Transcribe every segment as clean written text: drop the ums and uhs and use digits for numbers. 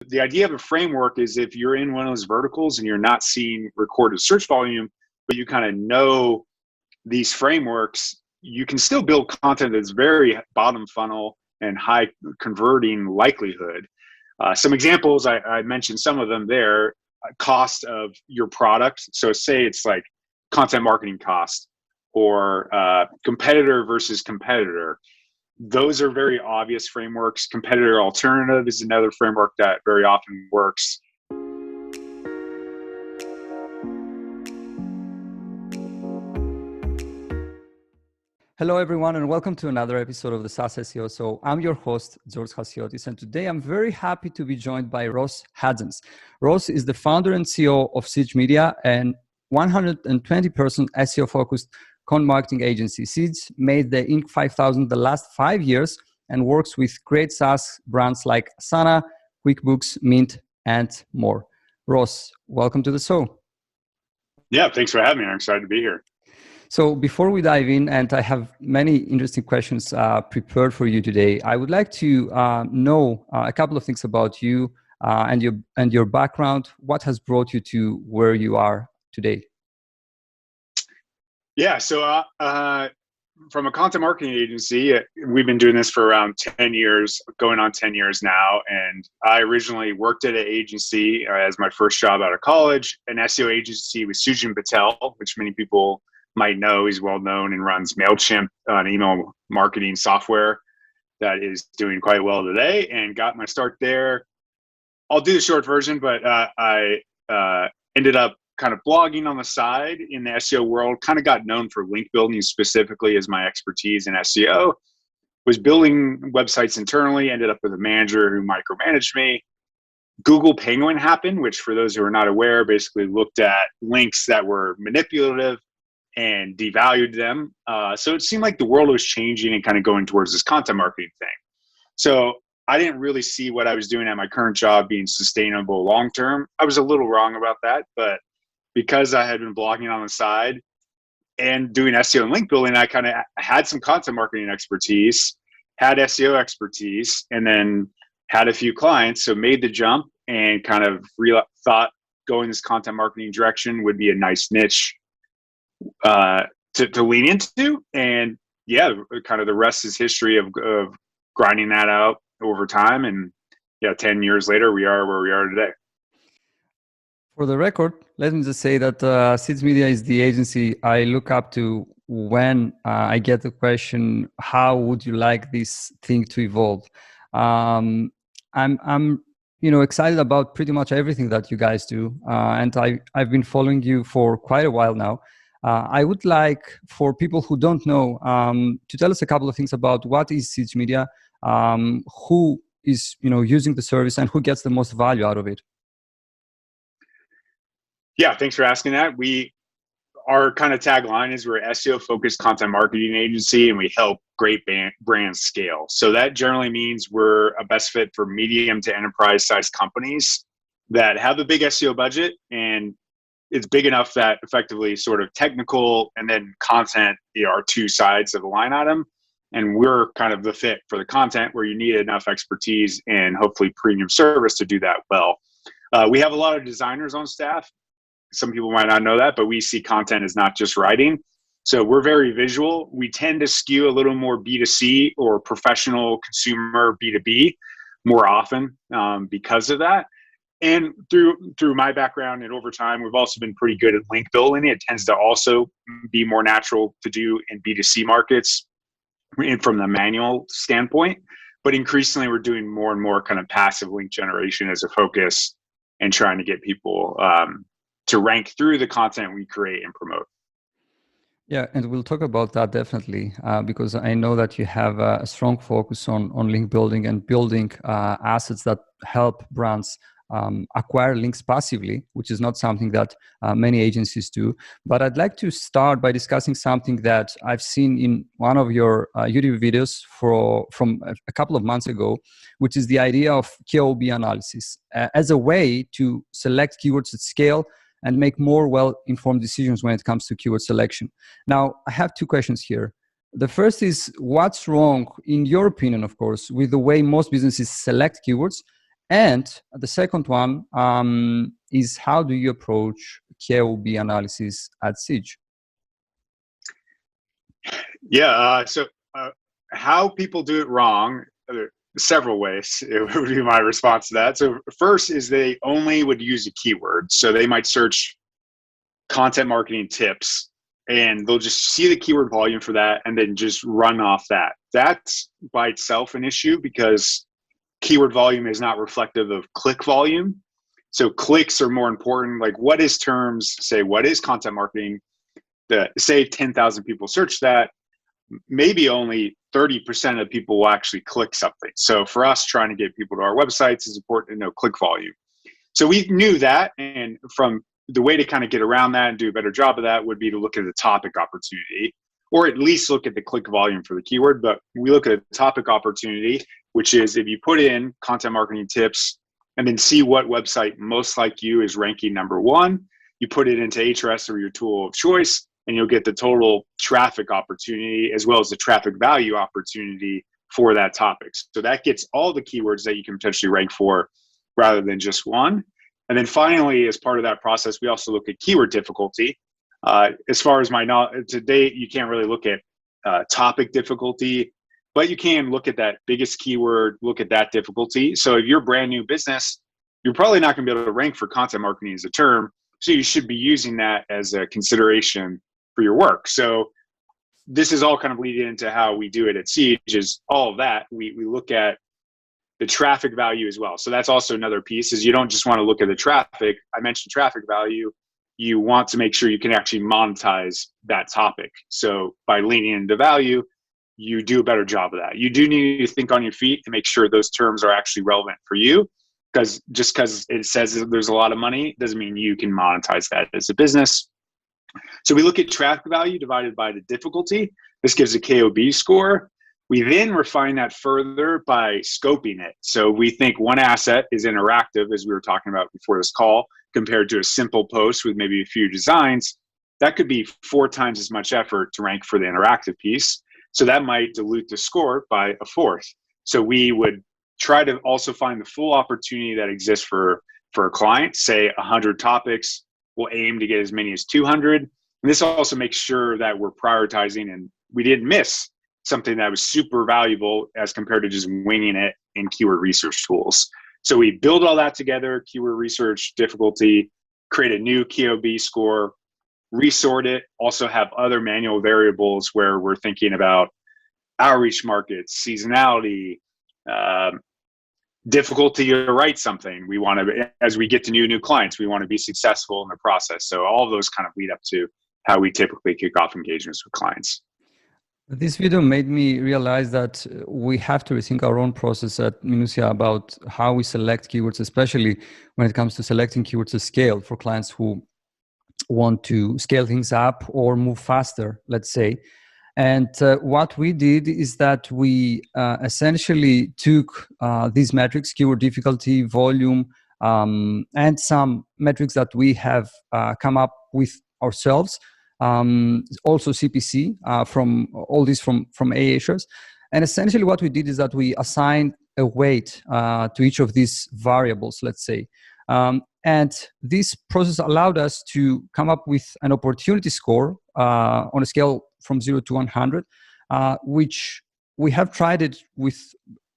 the idea of a framework is if you're in one of those verticals and you're not seeing recorded search volume, but you kind of know these frameworks, you can still build content that's very bottom funnel and high converting likelihood. Some examples, I mentioned some of them there. Cost of your product. So say it's like content marketing cost or competitor versus competitor. Those are very obvious frameworks. Competitor alternative is another framework that very often works. Hello, everyone, and welcome to another episode of the SaaS SEO Show. I'm your host, George Hasiotis, and today I'm very happy to be joined by Ross Hudgens. Ross is the founder and CEO of SiegeMedia, and 120-person SEO-focused content marketing agency. Siege made the Inc. 5000 the last 5 years and works with great SaaS brands like Asana, QuickBooks, Mint, and more. Ross, welcome to the show. Yeah, thanks for having me. I'm excited to be here. So before we dive in, and I have many interesting questions prepared for you today, I would like to know a couple of things about you and your background. What has brought you to where you are today? Yeah, so from a content marketing agency, we've been doing this for around 10 years, going on 10 years now. And I originally worked at an agency as my first job out of college, an SEO agency with Sujin Patel, which many people might know. He's well known and runs MailChimp, an email marketing software that is doing quite well today, and got my start there. I'll do the short version, but I ended up kind of blogging on the side in the SEO world, kind of got known for link building specifically as my expertise in SEO. Was building websites internally, ended up with a manager who micromanaged me. Google Penguin happened, which for those who are not aware, basically looked at links that were manipulative and devalued them. So it seemed like the world was changing and kind of going towards this content marketing thing. So I didn't really see what I was doing at my current job being sustainable long-term. I was a little wrong about that, but because I had been blogging on the side and doing SEO and link building, I kind of had some content marketing expertise, had SEO expertise, and then had a few clients. So made the jump and kind of thought going this content marketing direction would be a nice niche to lean into. And yeah, kind of the rest is history of grinding that out over time. And yeah, 10 years later, we are where we are today. For the record, let me just say that SiegeMedia is the agency I look up to when I get the question, how would you like this thing to evolve? I'm excited about pretty much everything that you guys do. And I've been following you for quite a while now. I would like for people who don't know to tell us a couple of things about what is SiegeMedia, who is using the service, and who gets the most value out of it. Yeah, thanks for asking that. Our kind of tagline is we're an SEO-focused content marketing agency, and we help great brands scale. So that generally means we're a best fit for medium to enterprise-sized companies that have a big SEO budget, and it's big enough that effectively sort of technical and then content are two sides of the line item. And we're kind of the fit for the content where you need enough expertise and hopefully premium service to do that well. We have a lot of designers on staff. Some people might not know that, but we see content as not just writing. So we're very visual. We tend to skew a little more B2C or professional consumer B2B more often because of that. And through my background and over time, we've also been pretty good at link building. It tends to also be more natural to do in B2C markets from the manual standpoint. But increasingly, we're doing more and more kind of passive link generation as a focus and trying to get people to rank through the content we create and promote. Yeah, and we'll talk about that definitely because I know that you have a strong focus on link building and building assets that help brands acquire links passively, which is not something that many agencies do. But I'd like to start by discussing something that I've seen in one of your YouTube videos from a couple of months ago, which is the idea of KOB analysis as a way to select keywords at scale and make more well-informed decisions when it comes to keyword selection. Now, I have two questions here. The first is, what's wrong, in your opinion, of course, with the way most businesses select keywords? And the second one is, how do you approach KOB analysis at Siege? Yeah. How people do it wrong, several ways, it would be my response to that. So first is they only would use a keyword. So they might search content marketing tips and they'll just see the keyword volume for that and then just run off that. That's by itself an issue because keyword volume is not reflective of click volume. So clicks are more important. Like what is terms, say what is content marketing? Say 10,000 people search that, maybe only 30% of people will actually click something. So for us trying to get people to our websites, it's important to know click volume. So we knew that, and from the way to kind of get around that and do a better job of that would be to look at the topic opportunity, or at least look at the click volume for the keyword. But we look at the topic opportunity, which is if you put in content marketing tips and then see what website most like you is ranking number one, you put it into Ahrefs or your tool of choice, and you'll get the total traffic opportunity as well as the traffic value opportunity for that topic. So that gets all the keywords that you can potentially rank for rather than just one. And then finally, as part of that process, we also look at keyword difficulty. As far as my knowledge, to date, you can't really look at topic difficulty, but you can look at that biggest keyword, look at that difficulty. So if you're a brand new business, you're probably not going to be able to rank for content marketing as a term. So you should be using that as a consideration for your work. So this is all kind of leading into how we do it at Siege is all of that. We look at the traffic value as well. So that's also another piece is you don't just want to look at the traffic. I mentioned traffic value. You want to make sure you can actually monetize that topic. So by leaning into value, you do a better job of that. You do need to think on your feet to make sure those terms are actually relevant for you, because just because it says there's a lot of money doesn't mean you can monetize that as a business. So we look at traffic value divided by the difficulty. This gives a KOB score. We then refine that further by scoping it. So we think one asset is interactive, as we were talking about before this call, compared to a simple post with maybe a few designs. That could be 4 times as much effort to rank for the interactive piece. So that might dilute the score by a fourth. So we would try to also find the full opportunity that exists for a client, say 100 topics. We'll aim to get as many as 200. And this also makes sure that we're prioritizing and we didn't miss something that was super valuable as compared to just winging it in keyword research tools. So we build all that together, keyword research difficulty, create a new KOB score, resort it, also have other manual variables where we're thinking about outreach markets, seasonality, difficulty to write something. We want to, as we get to new clients, we want to be successful in the process. So all of those kind of lead up to how we typically kick off engagements with clients. This video made me realize that we have to rethink our own process at Minutia about how we select keywords, especially when it comes to selecting keywords at scale for clients who want to scale things up or move faster, let's say. And what we did is that we essentially took these metrics, keyword difficulty, volume, and some metrics that we have come up with ourselves, also CPC, from all this from Ahrefs. And essentially what we did is that we assigned a weight to each of these variables, let's say. And this process allowed us to come up with an opportunity score on a scale from 0 to 100, which we have tried it with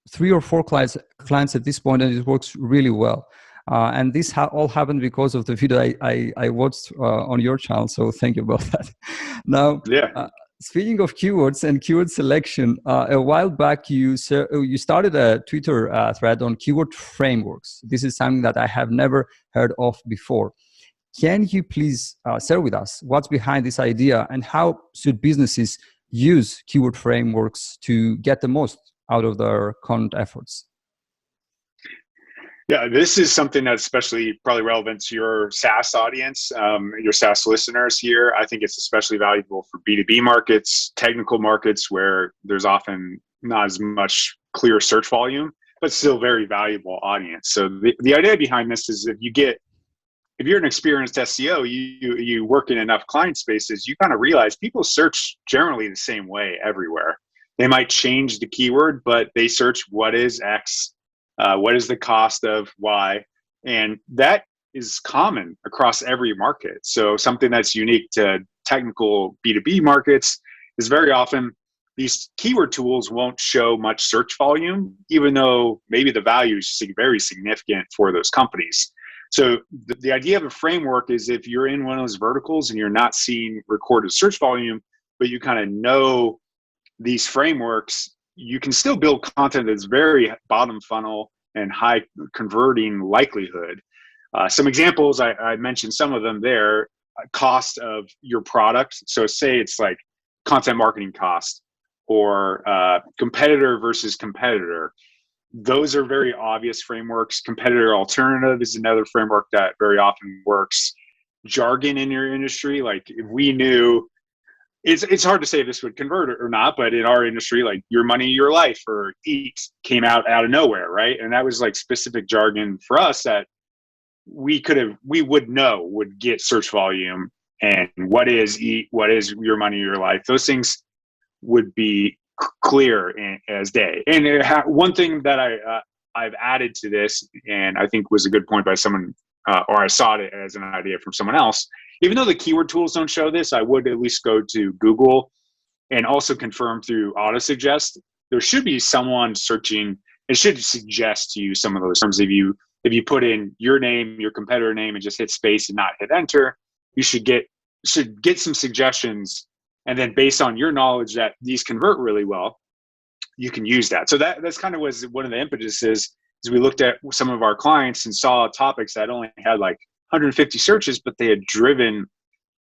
3 or 4 clients at this point, and it works really well. And this all happened because of the video I watched on your channel. So thank you about that. Now, speaking of keywords and keyword selection, a while back you started a Twitter thread on keyword frameworks. This is something that I have never heard of before. Can you please share with us what's behind this idea and how should businesses use keyword frameworks to get the most out of their content efforts? Yeah, this is something that's especially probably relevant to your SaaS audience, your SaaS listeners here. I think it's especially valuable for B2B markets, technical markets where there's often not as much clear search volume, but still very valuable audience. So the idea behind this is if you're an experienced SEO, you work in enough client spaces, you kind of realize people search generally the same way everywhere. They might change the keyword, but they search what is X What is the cost of Y? And that is common across every market. So something that's unique to technical B2B markets is very often these keyword tools won't show much search volume, even though maybe the value is very significant for those companies. So the idea of a framework is if you're in one of those verticals and you're not seeing recorded search volume, but you kind of know these frameworks, you can still build content that's very bottom funnel and high converting likelihood. Some examples, I mentioned some of them there. Cost of your product. So say it's like content marketing cost or competitor versus competitor. Those are very obvious frameworks. Competitor alternative is another framework that very often works. Jargon in your industry, like if we knew, it's hard to say if this would convert or not, but in our industry, like your money, your life, or EAT came out of nowhere, right? And that was like specific jargon for us that we would get search volume. And what is EAT, what is your money, your life? Those things would be clear as day. And one thing that I've added to this, and I think was a good point by someone, or I saw it as an idea from someone else. Even though the keyword tools don't show this, I would at least go to Google and also confirm through auto-suggest. There should be someone searching. It should suggest to you some of those terms. If you put in your name, your competitor name, and just hit space and not hit enter, you should get some suggestions. And then based on your knowledge that these convert really well, you can use that. So that's kind of was one of the impetuses is we looked at some of our clients and saw topics that only had like 150 searches, but they had driven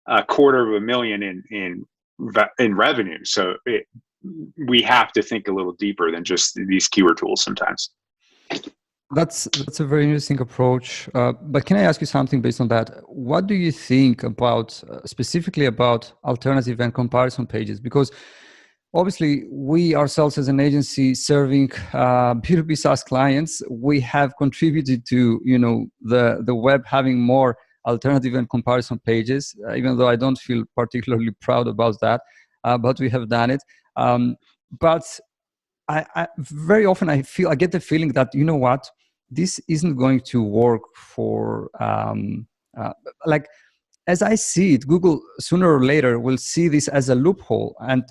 $250,000 in revenue. So we have to think a little deeper than just these keyword tools sometimes. That's a very interesting approach. But can I ask you something based on that? What do you think about specifically about alternative and comparison pages? Because obviously, we ourselves as an agency serving B2B SaaS clients, we have contributed to the web having more alternative and comparison pages. Even though I don't feel particularly proud about that, but we have done it. But I very often I get the feeling that this isn't going to work for like as I see it. Google sooner or later will see this as a loophole and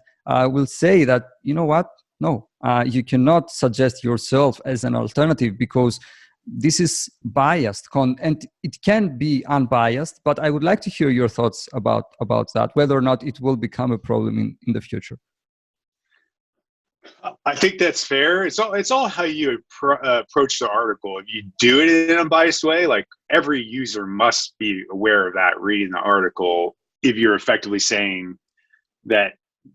will say that no, you cannot suggest yourself as an alternative because this is biased and it can be unbiased. But I would like to hear your thoughts about that, whether or not it will become a problem in the future. I think that's fair. It's all how you approach the article. If you do it in an unbiased way, like every user must be aware of that reading the article. If you're effectively saying that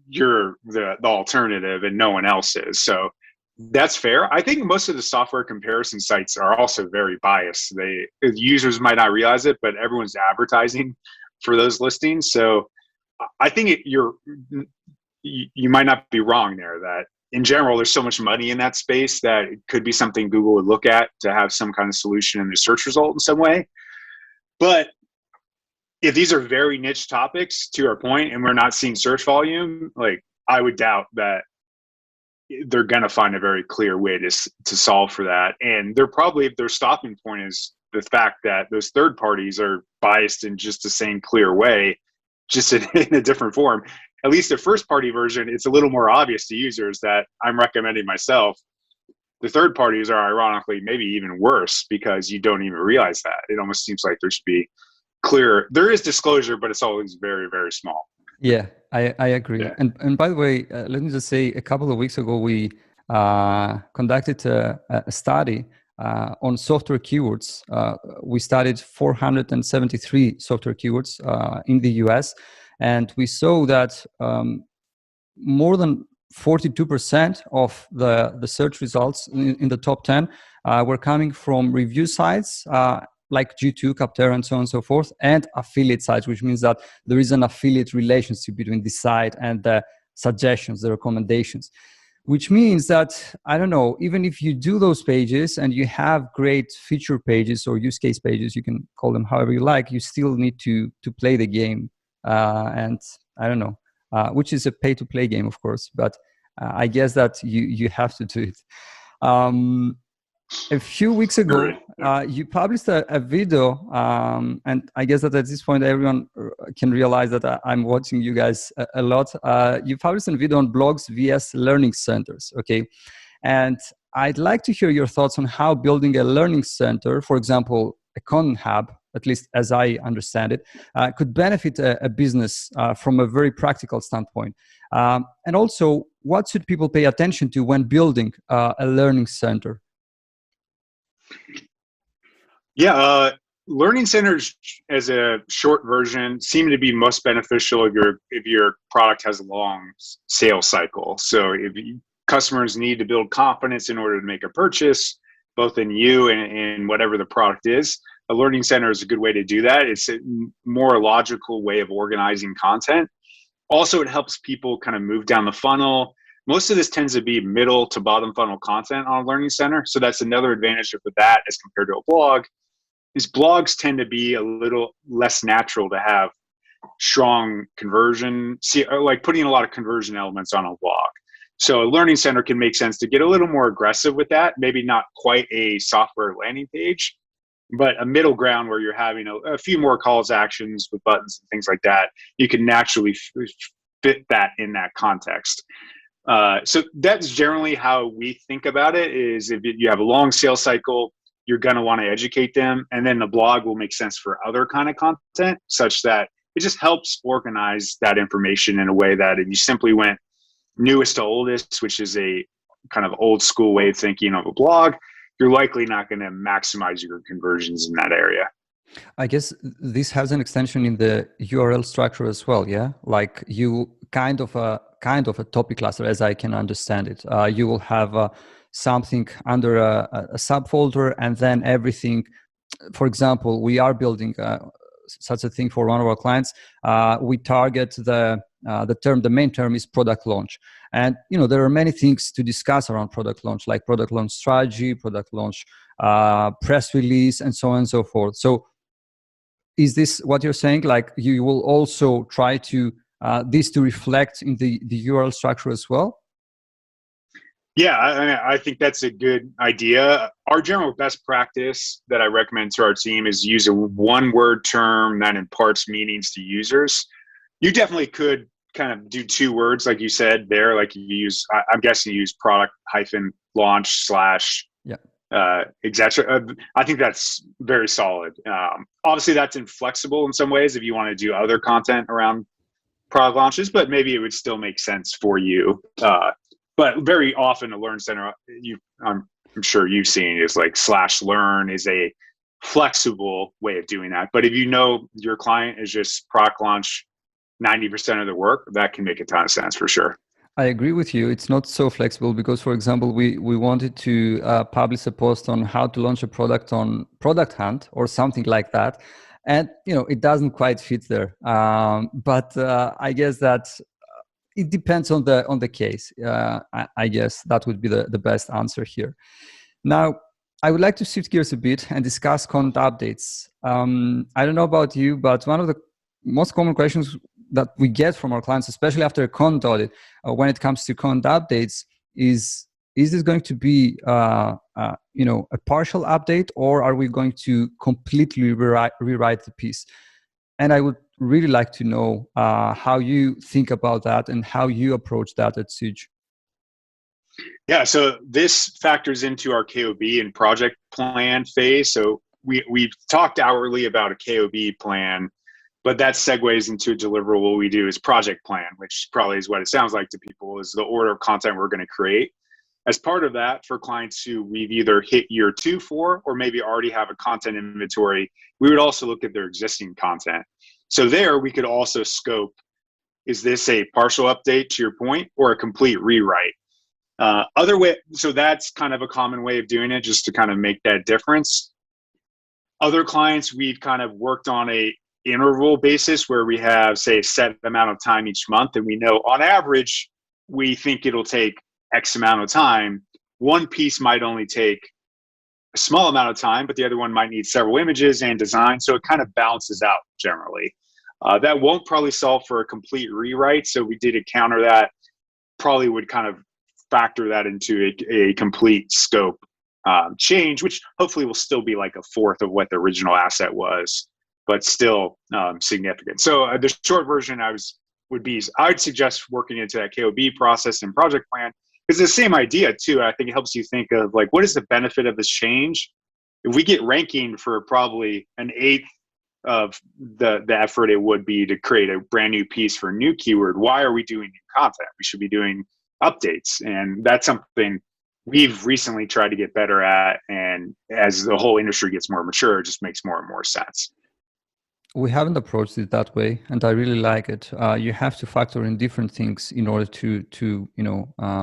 you're the alternative and no one else is, so that's fair. I think most of the software comparison sites are also very biased. Users might not realize it, but everyone's advertising for those listings. So I think you might not be wrong there. That in general, there's so much money in that space that it could be something Google would look at to have some kind of solution in the search result in some way. But if these are very niche topics, to our point, and we're not seeing search volume, like I would doubt that they're going to find a very clear way to solve for that. And their stopping point is the fact that those third parties are biased in just the same clear way, just in a different form. At least the first party version, it's a little more obvious to users that I'm recommending myself. The third parties are ironically maybe even worse because you don't even realize that. It almost seems like there should be there is disclosure, but it's always very, very small. Yeah, I agree. Yeah. And by the way, let me just say, a couple of weeks ago, we conducted a study on software keywords. We studied 473 software keywords in the US, and we saw that more than 42% of the search results in the top 10 were coming from review sites like G2, Capterra, and so on and so forth, and affiliate sites, which means that there is an affiliate relationship between the site and the suggestions, the recommendations, which means that, I don't know, even if you do those pages and you have great feature pages or use case pages, you can call them however you like, you still need to play the game. And I don't know, which is a pay-to-play game, of course, but I guess that you have to do it. A few weeks ago, Right. Yeah. you published a video, and I guess that at this point everyone can realize that I'm watching you guys a lot. You published a video on blogs vs learning centers, okay? And I'd like to hear your thoughts on how building a learning center, for example, a content hub, at least as I understand it, could benefit a business from a very practical standpoint. And also, what should people pay attention to when building a learning center? Yeah, learning centers as a short version seem to be most beneficial if your product has a long sales cycle. So if customers need to build confidence in order to make a purchase, both in you and in whatever the product is, a learning center is a good way to do that. It's a more logical way of organizing content. Also, it helps people kind of move down the funnel. Most of this tends to be middle to bottom funnel content on a learning center. So that's another advantage with that as compared to a blog. Is blogs tend to be a little less natural to have strong conversion, like putting a lot of conversion elements on a blog. So a learning center can make sense to get a little more aggressive with that. Maybe not quite a software landing page, but a middle ground where you're having a few more calls to actions with buttons and things like that. You can naturally fit that in that context. So that's generally how we think about it, is if you have a long sales cycle, you're going to want to educate them. And then the blog will make sense for other kind of content, such that it just helps organize that information in a way that if you simply went newest to oldest, which is a kind of old school way of thinking of a blog, you're likely not going to maximize your conversions in that area. I guess this has an extension in the URL structure as well, yeah? Like you kind of a topic cluster, as I can understand it. You will have something under a subfolder, and then everything. For example, we are building such a thing for one of our clients. We target the main term is product launch, and there are many things to discuss around product launch, like product launch strategy, product launch press release, and so on and so forth. So, is this what you're saying? Like you will also try to this to reflect in the URL structure as well? Yeah, I think that's a good idea. Our general best practice that I recommend to our team is use a one-word term that imparts meanings to users. You definitely could kind of do two words, like you said there. Like you use, I'm guessing you use product hyphen launch slash etc. I think that's very solid. Obviously, that's inflexible in some ways if you want to do other content around product launches, but maybe it would still make sense for you. But very often a learn center, I'm sure you've seen, is like /learn is a flexible way of doing that. But if you know your client is just product launch 90% of the work, that can make a ton of sense for sure. I agree with you. It's not so flexible because, for example, we wanted to publish a post on how to launch a product on Product Hunt or something like that. And, it doesn't quite fit there. But I guess that it depends on the case. I guess that would be the best answer here. Now, I would like to shift gears a bit and discuss content updates. I don't know about you, but one of the most common questions that we get from our clients, especially after a content audit, when it comes to content updates, is this going to be a partial update, or are we going to completely rewrite the piece? And I would really like to know how you think about that and how you approach that at Siege. Yeah, so this factors into our KOB and project plan phase. So we've talked hourly about a KOB plan, but that segues into a deliverable we do is project plan, which probably is what it sounds like to people, is the order of content we're going to create. As part of that, for clients who we've either hit year 2 for, or maybe already have a content inventory, we would also look at their existing content. So there we could also scope, is this a partial update to your point or a complete rewrite? Other way, so that's kind of a common way of doing it, just to kind of make that difference. Other clients, we've kind of worked on a interval basis where we have, say, a set amount of time each month, and we know on average, we think it'll take X amount of time. One piece might only take a small amount of time, but the other one might need several images and design. So it kind of balances out generally. That won't probably solve for a complete rewrite. So we did counter that, probably would kind of factor that into a complete scope change, which hopefully will still be like a fourth of what the original asset was, but still significant. So the short version I'd suggest working into that KOB process and project plan. It's the same idea too. I think it helps you think of like, what is the benefit of this change? If we get ranking for probably an eighth of the effort it would be to create a brand new piece for a new keyword, why are we doing new content? We should be doing updates. And that's something we've recently tried to get better at. And as the whole industry gets more mature, it just makes more and more sense. We haven't approached it that way, and I really like it. You have to factor in different things in order to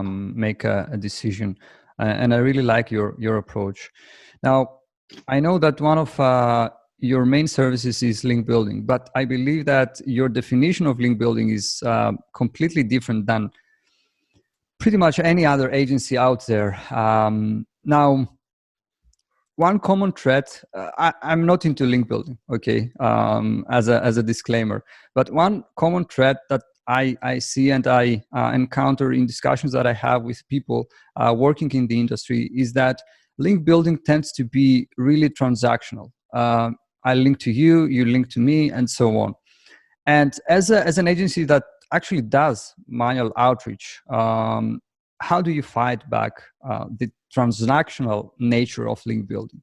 make a decision, and I really like your approach. Now, I know that one of your main services is link building, but I believe that your definition of link building is completely different than pretty much any other agency out there. Now, one common thread, I'm not into link building, okay, as a disclaimer, but one common thread that I see and I encounter in discussions that I have with people working in the industry is that link building tends to be really transactional. I link to you, you link to me, and so on. And as an agency that actually does manual outreach, how do you fight back the transactional nature of link building?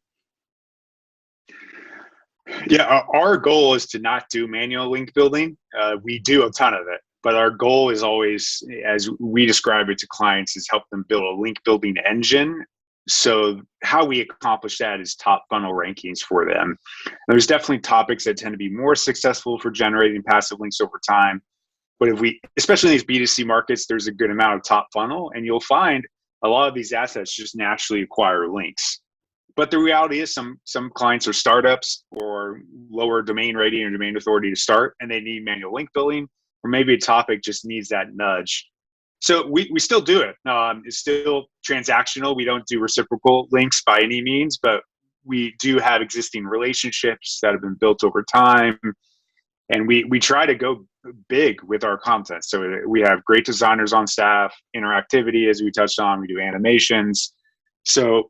Yeah, our goal is to not do manual link building. We do a ton of it, but our goal is always, as we describe it to clients, is help them build a link building engine. So how we accomplish that is top funnel rankings for them. There's definitely topics that tend to be more successful for generating passive links over time. But if we, especially in these B2C markets, there's a good amount of top funnel, and you'll find a lot of these assets just naturally acquire links. But the reality is some clients are startups or lower domain rating or domain authority to start, and they need manual link building, or maybe a topic just needs that nudge. So we still do it. It's still transactional. We don't do reciprocal links by any means, but we do have existing relationships that have been built over time. And we try to go big with our content. So we have great designers on staff, interactivity, as we touched on, we do animations. So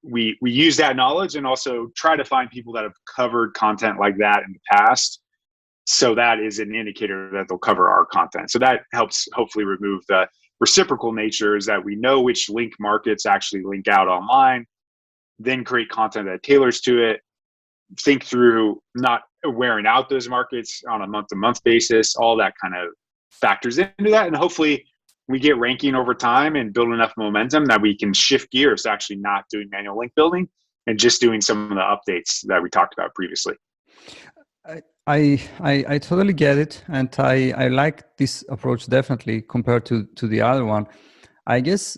we use that knowledge and also try to find people that have covered content like that in the past. So that is an indicator that they'll cover our content. So that helps hopefully remove the reciprocal nature, is that we know which link markets actually link out online, then create content that tailors to it, think through not wearing out those markets on a month-to-month basis. All that kind of factors into that. And hopefully we get ranking over time and build enough momentum that we can shift gears to actually not doing manual link building and just doing some of the updates that we talked about previously. I totally get it, and I like this approach definitely compared to the other one. I guess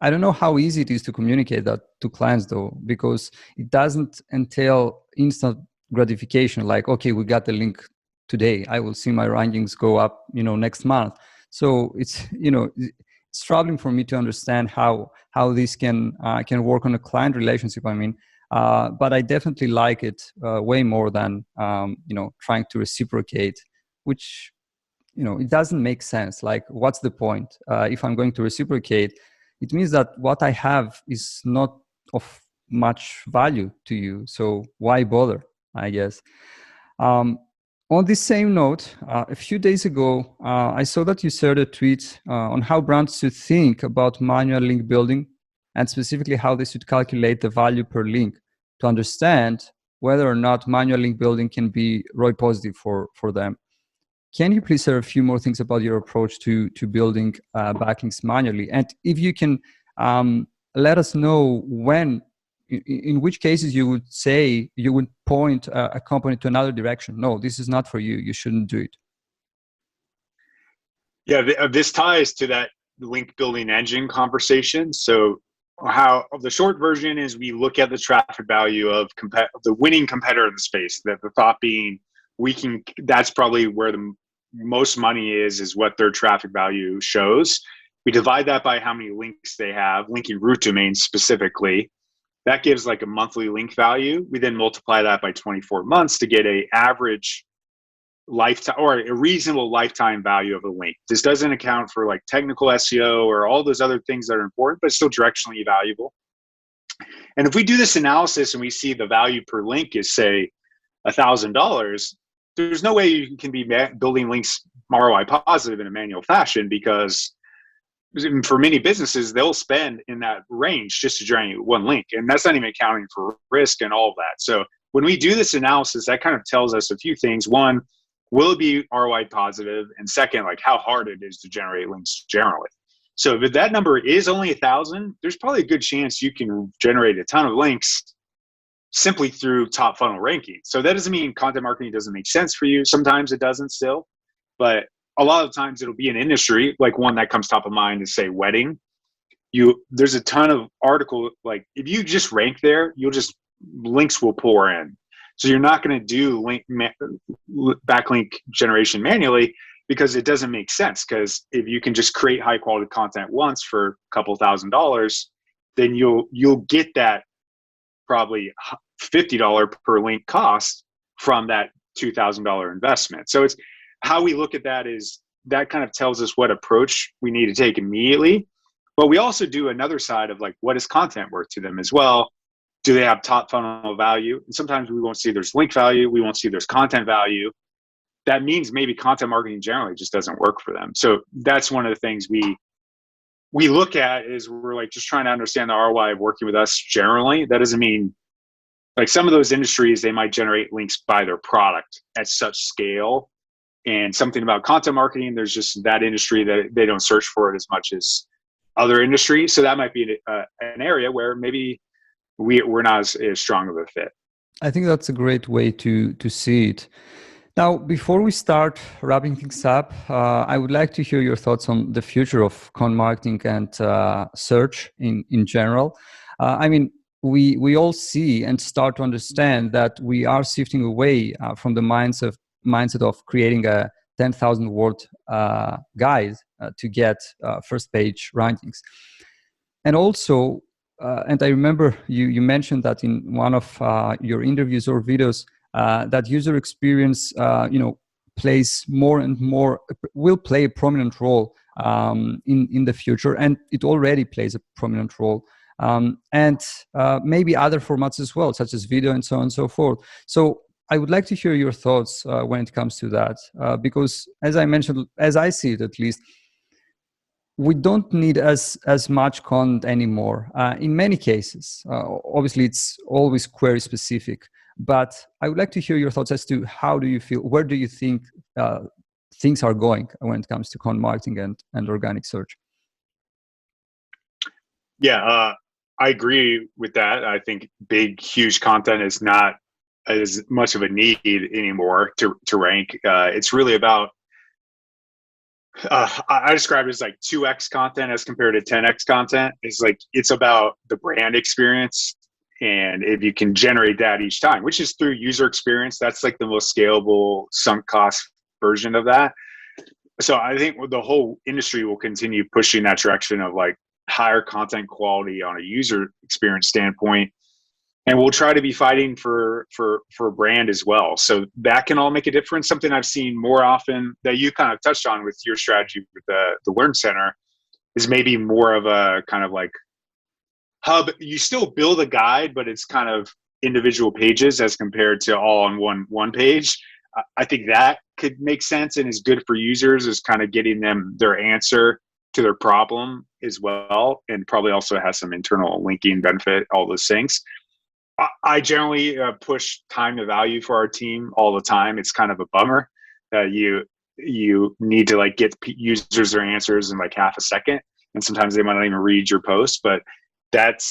I don't know how easy it is to communicate that to clients though, because it doesn't entail instant gratification. Like, okay, we got the link today, I will see my rankings go up, next month. So it's it's troubling for me to understand how this can work on a client relationship. I mean. But I definitely like it way more than trying to reciprocate, which it doesn't make sense. Like, what's the point? If I'm going to reciprocate, it means that what I have is not of much value to you. So why bother? I guess. On this same note, a few days ago, I saw that you shared a tweet on how brands should think about manual link building, and specifically how they should calculate the value per link to understand whether or not manual link building can be ROI positive for them. Can you please share a few more things about your approach to building backlinks manually? And if you can let us know in which cases you would say you would point a company to another direction. No, this is not for you. You shouldn't do it. Yeah, this ties to that link building engine conversation. So how the short version is we look at the traffic value of the winning competitor in the space. That the thought being that's probably where the most money is what their traffic value shows. We divide that by how many links they have, linking root domains specifically. That gives like a monthly link value. We then multiply that by 24 months to get a average lifetime or a reasonable lifetime value of a link. This doesn't account for like technical SEO or all those other things that are important, but still directionally valuable. And if we do this analysis and we see the value per link is, say, $1,000, there's no way you can be building links ROI positive in a manual fashion, because for many businesses, they'll spend in that range just to generate one link. And that's not even accounting for risk and all of that. So when we do this analysis, that kind of tells us a few things. One, will it be ROI positive? And second, like how hard it is to generate links generally. So if that number is only 1,000, there's probably a good chance you can generate a ton of links simply through top funnel ranking. So that doesn't mean content marketing doesn't make sense for you. Sometimes it doesn't still, but a lot of times it'll be an industry, like one that comes top of mind is, say, wedding. There's a ton of article, like if you just rank there, links will pour in. So you're not going to do backlink generation manually, because it doesn't make sense. Because if you can just create high quality content once for a couple $1,000s, then you'll get that probably $50 per link cost from that $2,000 investment. So it's how we look at that is that kind of tells us what approach we need to take immediately. But we also do another side of like, what is content worth to them as well? Do they have top funnel value? And sometimes we won't see there's link value. We won't see there's content value. That means maybe content marketing generally just doesn't work for them. So that's one of the things we look at is we're like just trying to understand the ROI of working with us generally. That doesn't mean like some of those industries, they might generate links by their product at such scale. And something about content marketing, there's just that industry that they don't search for it as much as other industries. So that might be an area where maybe we're not as strong of a fit. I think that's a great way to see it. Now, before we start wrapping things up, I would like to hear your thoughts on the future of content marketing and search in general. I mean, we all see and start to understand that we are shifting away from the mindset of creating a 10,000 word guide to get first page rankings. And also, and I remember you mentioned that in one of your interviews or videos, that user experience, plays more and more, will play a prominent role in the future, and it already plays a prominent role. And maybe other formats as well, such as video and so on and so forth. So I would like to hear your thoughts when it comes to that, because as I mentioned, as I see it at least, we don't need as much content anymore. In many cases, obviously it's always query specific, but I would like to hear your thoughts as to how do you feel, where do you think things are going when it comes to content marketing and organic search? Yeah, I agree with that. I think big, huge content is not as much of a need anymore to rank. It's really about, I describe it as like 2x content as compared to 10x content. It's about the brand experience. And if you can generate that each time, which is through user experience, that's like the most scalable sunk cost version of that. So I think the whole industry will continue pushing that direction of like higher content quality on a user experience standpoint. And we'll try to be fighting for brand as well. So that can all make a difference. Something I've seen more often that you kind of touched on with your strategy with the Learn Center is maybe more of a kind of like hub. You still build a guide, but it's kind of individual pages as compared to all on one page. I think that could make sense and is good for users, is kind of getting them their answer to their problem as well, and probably also has some internal linking benefit, all those things. I generally push time to value for our team all the time. It's kind of a bummer that you need to like get users their answers in like half a second, and sometimes they might not even read your post. But that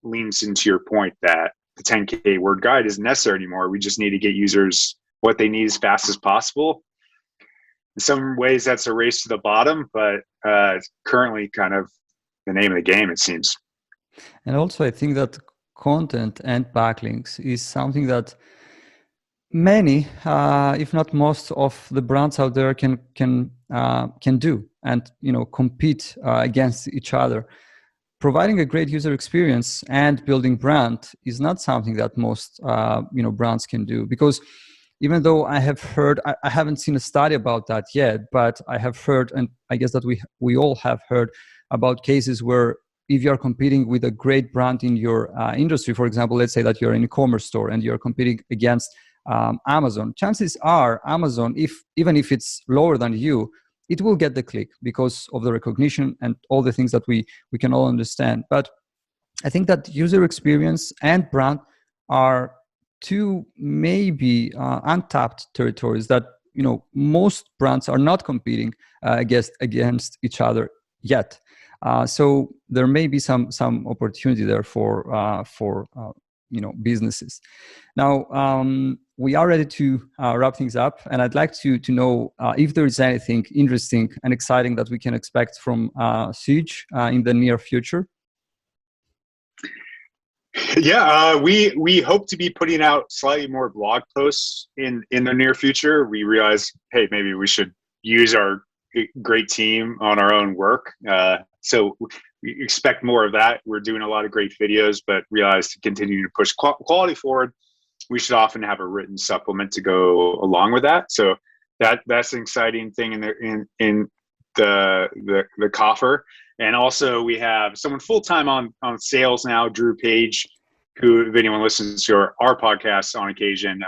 leans into your point that the 10K word guide isn't necessary anymore. We just need to get users what they need as fast as possible. In some ways, that's a race to the bottom, but it's currently kind of the name of the game, it seems. And also, I think that content and backlinks is something that many, if not most, of the brands out there can do, and compete against each other. Providing a great user experience and building brand is not something that most brands can do, because even though I have heard, I haven't seen a study about that yet, but I have heard, and I guess that we all have heard about cases where if you're competing with a great brand in your industry, for example, let's say that you're an e-commerce store and you're competing against Amazon, chances are Amazon, even if it's lower than you, it will get the click because of the recognition and all the things that we can all understand. But I think that user experience and brand are two maybe untapped territories that most brands are not competing against each other yet. So there may be some opportunity there for businesses. Now we are ready to wrap things up, and I'd like to know if there is anything interesting and exciting that we can expect from Siege in the near future. Yeah, we hope to be putting out slightly more blog posts in the near future. We realize, hey, maybe we should use our great team on our own work. So we expect more of that. We're doing a lot of great videos, but realize to continue to push quality forward, we should often have a written supplement to go along with that. So that's an exciting thing in the coffer. And also we have someone full-time on sales now, Drew Page, who, if anyone listens to our podcast on occasion,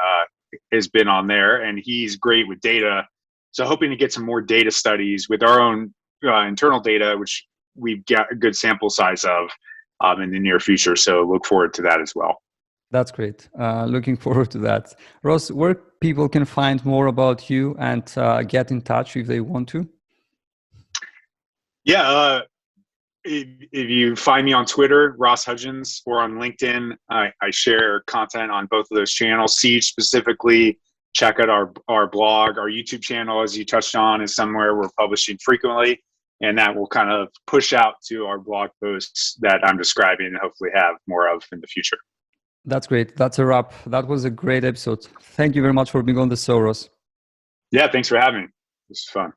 has been on there, and he's great with data. So hoping to get some more data studies with our own internal data, which we've got a good sample size of in the near future. So look forward to that as well. That's great. Looking forward to that. Ross, where people can find more about you and get in touch if they want to? Yeah, if you find me on Twitter, Ross Hudgens, or on LinkedIn, I share content on both of those channels. Siege specifically, check out our blog. Our YouTube channel, as you touched on, is somewhere we're publishing frequently, and that will kind of push out to our blog posts that I'm describing and hopefully have more of in the future. That's great. That's a wrap. That was a great episode. Thank you very much for being on the show, Ross. Yeah, thanks for having me. This was fun.